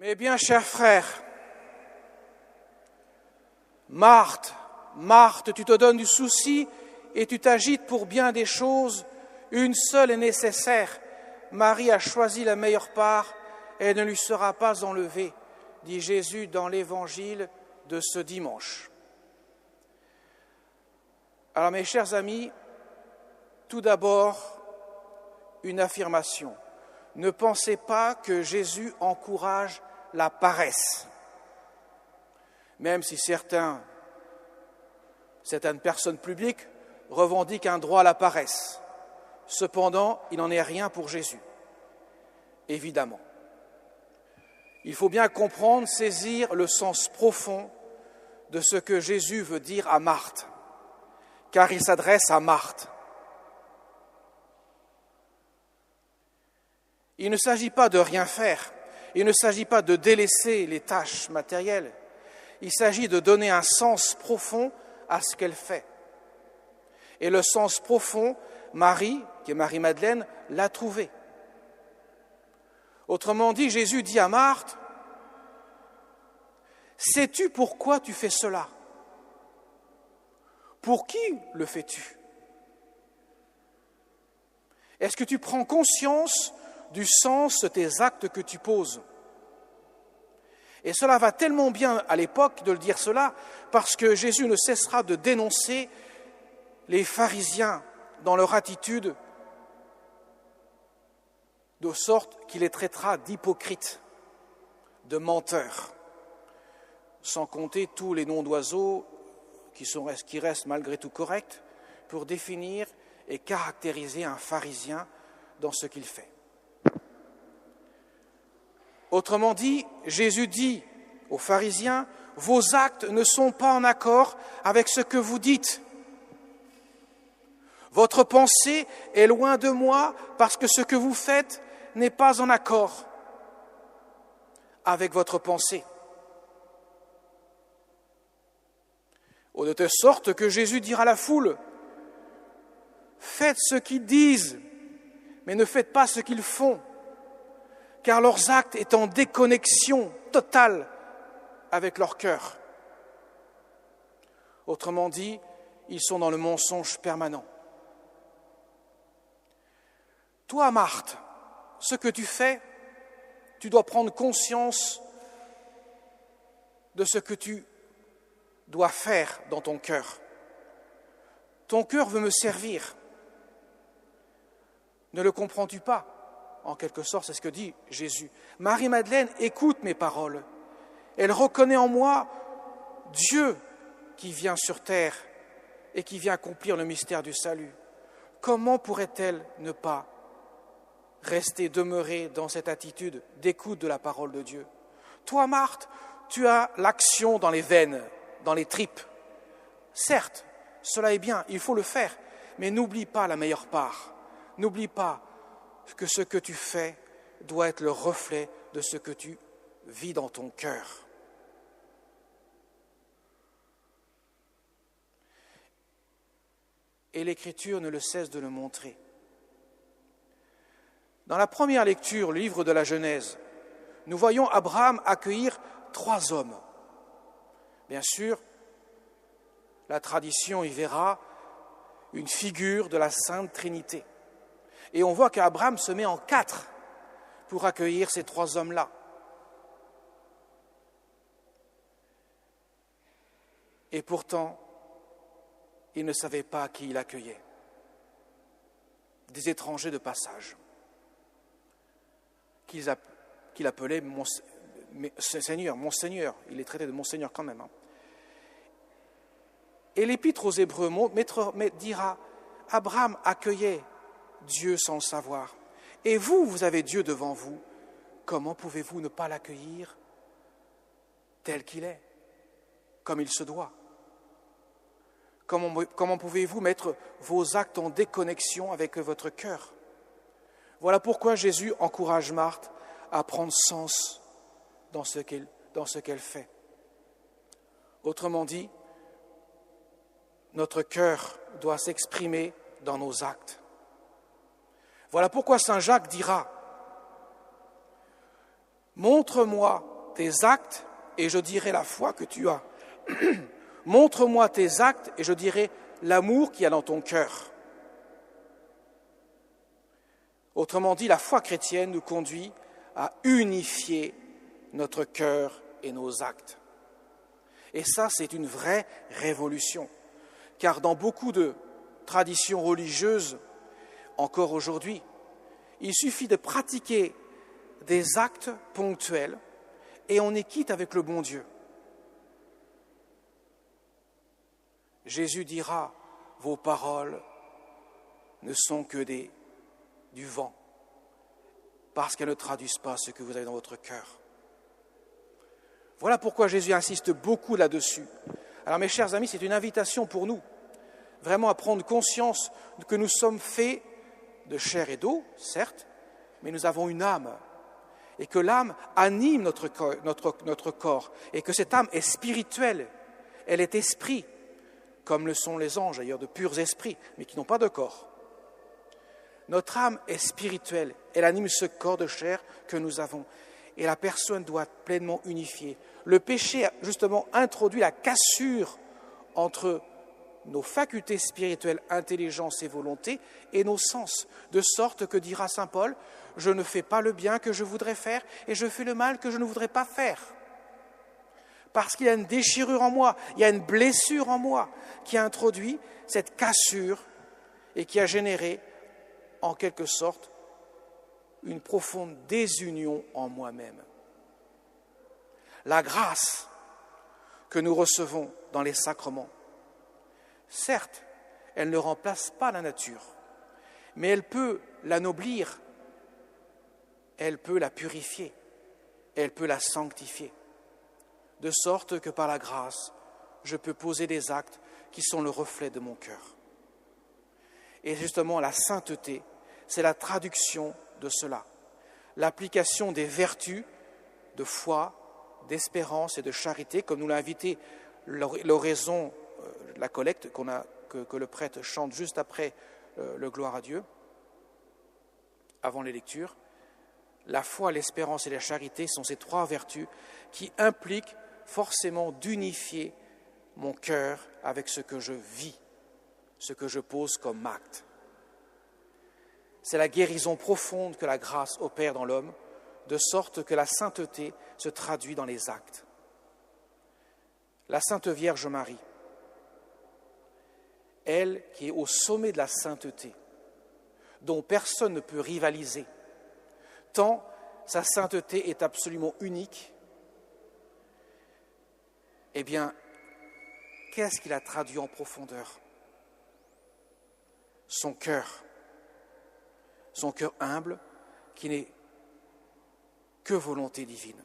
Mes bien chers frères, Marthe, Marthe, tu te donnes du souci et tu t'agites pour bien des choses. Une seule est nécessaire. Marie a choisi la meilleure part et elle ne lui sera pas enlevée, dit Jésus dans l'évangile de ce dimanche. Alors mes chers amis, tout d'abord, une affirmation. Ne pensez pas que Jésus encourage la paresse. Même si certaines personnes publiques revendiquent un droit à la paresse. Cependant, il n'en est rien pour Jésus, évidemment. Il faut bien comprendre, saisir le sens profond de ce que Jésus veut dire à Marthe, car il s'adresse à Marthe. Il ne s'agit pas de rien faire, il ne s'agit pas de délaisser les tâches matérielles, il s'agit de donner un sens profond à ce qu'elle fait. Et le sens profond, Marie, qui est Marie-Madeleine, l'a trouvé. Autrement dit, Jésus dit à Marthe, « Sais-tu pourquoi tu fais cela ? Pour qui le fais-tu ? Est-ce que tu prends conscience du sens de tes actes que tu poses ? » Et cela va tellement bien à l'époque de le dire cela, parce que Jésus ne cessera de dénoncer les pharisiens dans leur attitude, de sorte qu'il les traitera d'hypocrites, de menteurs, sans compter tous les noms d'oiseaux qui restent malgré tout corrects pour définir et caractériser un pharisien dans ce qu'il fait. Autrement dit, Jésus dit aux pharisiens, « Vos actes ne sont pas en accord avec ce que vous dites. Votre pensée est loin de moi parce que ce que vous faites n'est pas en accord avec votre pensée. » De telle sorte que Jésus dira à la foule, « Faites ce qu'ils disent, mais ne faites pas ce qu'ils font, car leurs actes est en déconnexion totale avec leur cœur. » Autrement dit, ils sont dans le mensonge permanent. Toi, Marthe, ce que tu fais, tu dois prendre conscience de ce que tu dois faire dans ton cœur. Ton cœur veut me servir. Ne le comprends-tu pas ? En quelque sorte, c'est ce que dit Jésus. Marie-Madeleine écoute mes paroles. Elle reconnaît en moi Dieu qui vient sur terre et qui vient accomplir le mystère du salut. Comment pourrait-elle ne pas rester demeurée dans cette attitude d'écoute de la parole de Dieu ? Toi, Marthe, tu as l'action dans les veines, dans les tripes. Certes, cela est bien, il faut le faire, mais n'oublie pas la meilleure part. N'oublie pas que ce que tu fais doit être le reflet de ce que tu vis dans ton cœur. Et l'Écriture ne le cesse de le montrer. Dans la première lecture, le livre de la Genèse, nous voyons Abraham accueillir 3 hommes. Bien sûr, la tradition y verra une figure de la Sainte Trinité. Et on voit qu'Abraham se met en 4 pour accueillir ces 3 hommes-là. Et pourtant, il ne savait pas qui il accueillait. Des étrangers de passage, qu'il appelait Seigneur, mon Seigneur. Il les traitait de mon Seigneur quand même. Et l'Épître aux Hébreux dira, Abraham accueillait Dieu sans le savoir. Et vous, vous avez Dieu devant vous. Comment pouvez-vous ne pas l'accueillir tel qu'il est, comme il se doit ? Comment pouvez-vous mettre vos actes en déconnexion avec votre cœur ? Voilà pourquoi Jésus encourage Marthe à prendre sens dans ce qu'elle fait. Autrement dit, notre cœur doit s'exprimer dans nos actes. Voilà pourquoi saint Jacques dira « Montre-moi tes actes et je dirai la foi que tu as. Montre-moi tes actes et je dirai l'amour qu'il y a dans ton cœur. Autrement dit, la foi chrétienne nous conduit à unifier notre cœur et nos actes. Et ça, c'est une vraie révolution. Car dans beaucoup de traditions religieuses, encore aujourd'hui, il suffit de pratiquer des actes ponctuels et on est quitte avec le bon Dieu. Jésus dira, vos paroles ne sont que du vent, parce qu'elles ne traduisent pas ce que vous avez dans votre cœur. Voilà pourquoi Jésus insiste beaucoup là-dessus. Alors mes chers amis, c'est une invitation pour nous, vraiment à prendre conscience que nous sommes faits de chair et d'eau, certes, mais nous avons une âme, et que l'âme anime notre corps, et que cette âme est spirituelle, elle est esprit, comme le sont les anges, d'ailleurs, de purs esprits, mais qui n'ont pas de corps. Notre âme est spirituelle, elle anime ce corps de chair que nous avons, et la personne doit être pleinement unifiée. Le péché a justement introduit la cassure entre nos facultés spirituelles, intelligence et volonté, et nos sens, de sorte que, dira saint Paul, je ne fais pas le bien que je voudrais faire, et je fais le mal que je ne voudrais pas faire. Parce qu'il y a une déchirure en moi, il y a une blessure en moi qui a introduit cette cassure et qui a généré, en quelque sorte, une profonde désunion en moi-même. La grâce que nous recevons dans les sacrements, certes, elle ne remplace pas la nature, mais elle peut l'anoblir, elle peut la purifier, elle peut la sanctifier, de sorte que par la grâce, je peux poser des actes qui sont le reflet de mon cœur. Et justement, la sainteté, c'est la traduction de cela, l'application des vertus de foi, d'espérance et de charité, comme nous l'a invité l'oraison, la collecte que le prêtre chante juste après le gloire à Dieu, avant les lectures. La foi, l'espérance et la charité sont ces trois vertus qui impliquent forcément d'unifier mon cœur avec ce que je vis, ce que je pose comme acte. C'est la guérison profonde que la grâce opère dans l'homme, de sorte que la sainteté se traduit dans les actes. La Sainte Vierge Marie, elle qui est au sommet de la sainteté, dont personne ne peut rivaliser, tant sa sainteté est absolument unique, eh bien, qu'est-ce qu'il a traduit en profondeur ? Son cœur humble, qui n'est que volonté divine,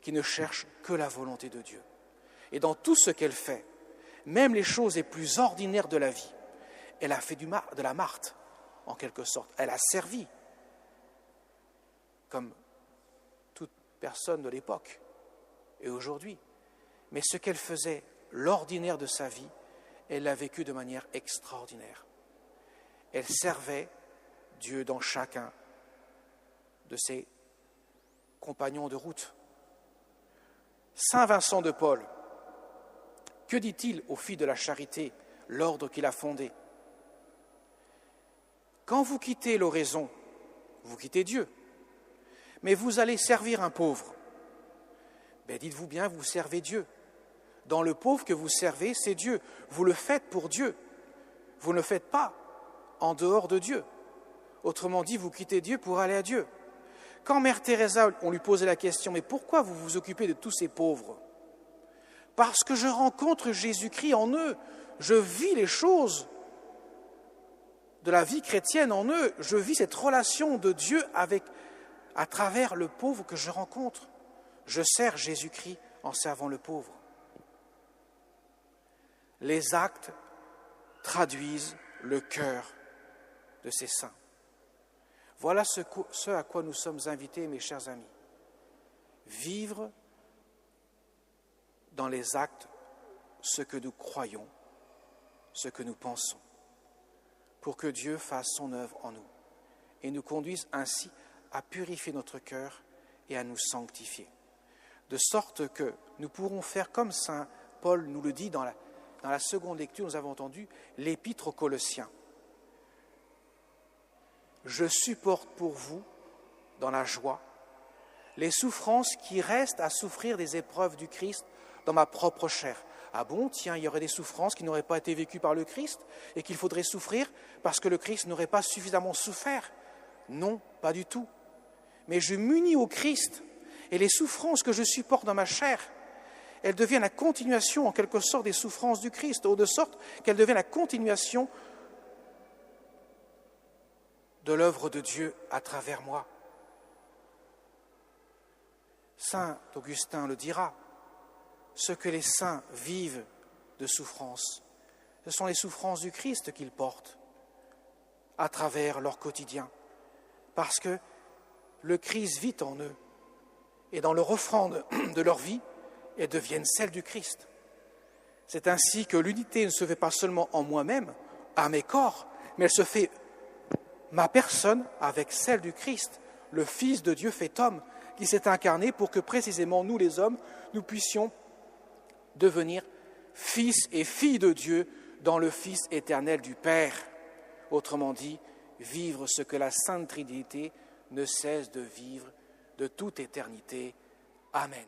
qui ne cherche que la volonté de Dieu. Et dans tout ce qu'elle fait, même les choses les plus ordinaires de la vie, elle a fait de la Marthe, en quelque sorte. Elle a servi, comme toute personne de l'époque et aujourd'hui. Mais ce qu'elle faisait, l'ordinaire de sa vie, elle l'a vécu de manière extraordinaire. Elle servait Dieu dans chacun de ses compagnons de route. Saint Vincent de Paul, que dit-il aux filles de la charité, l'ordre qu'il a fondé ? Quand vous quittez l'oraison, vous quittez Dieu, mais vous allez servir un pauvre. Dites-vous bien, vous servez Dieu. Dans le pauvre que vous servez, c'est Dieu. Vous le faites pour Dieu. Vous ne le faites pas en dehors de Dieu. Autrement dit, vous quittez Dieu pour aller à Dieu. Quand Mère Teresa, on lui posait la question, mais pourquoi vous vous occupez de tous ces pauvres ? Parce que je rencontre Jésus-Christ en eux. Je vis les choses de la vie chrétienne en eux. Je vis cette relation de Dieu à travers le pauvre que je rencontre. Je sers Jésus-Christ en servant le pauvre. Les actes traduisent le cœur de ces saints. Voilà ce à quoi nous sommes invités, mes chers amis. Vivre dans les actes ce que nous croyons, ce que nous pensons, pour que Dieu fasse son œuvre en nous et nous conduise ainsi à purifier notre cœur et à nous sanctifier. de sorte que nous pourrons faire comme saint Paul nous le dit dans la seconde lecture, nous avons entendu l'épître aux Colossiens. Je supporte pour vous, dans la joie, les souffrances qui restent à souffrir des épreuves du Christ dans ma propre chair. Ah bon, tiens, il y aurait des souffrances qui n'auraient pas été vécues par le Christ et qu'il faudrait souffrir parce que le Christ n'aurait pas suffisamment souffert? Non, pas du tout. Mais je m'unis au Christ et les souffrances que je supporte dans ma chair, elles deviennent la continuation en quelque sorte des souffrances du Christ, de sorte qu'elles deviennent la continuation de l'œuvre de Dieu à travers moi. Saint Augustin le dira, ce que les saints vivent de souffrance, ce sont les souffrances du Christ qu'ils portent à travers leur quotidien, parce que le Christ vit en eux, et dans leur offrande de leur vie, elles deviennent celles du Christ. C'est ainsi que l'unité ne se fait pas seulement en moi-même, à mes corps, mais elle se fait ma personne avec celle du Christ, le Fils de Dieu fait homme, qui s'est incarné pour que précisément nous les hommes, nous puissions devenir fils et filles de Dieu dans le Fils éternel du Père. Autrement dit, vivre ce que la Sainte Trinité ne cesse de vivre de toute éternité. Amen.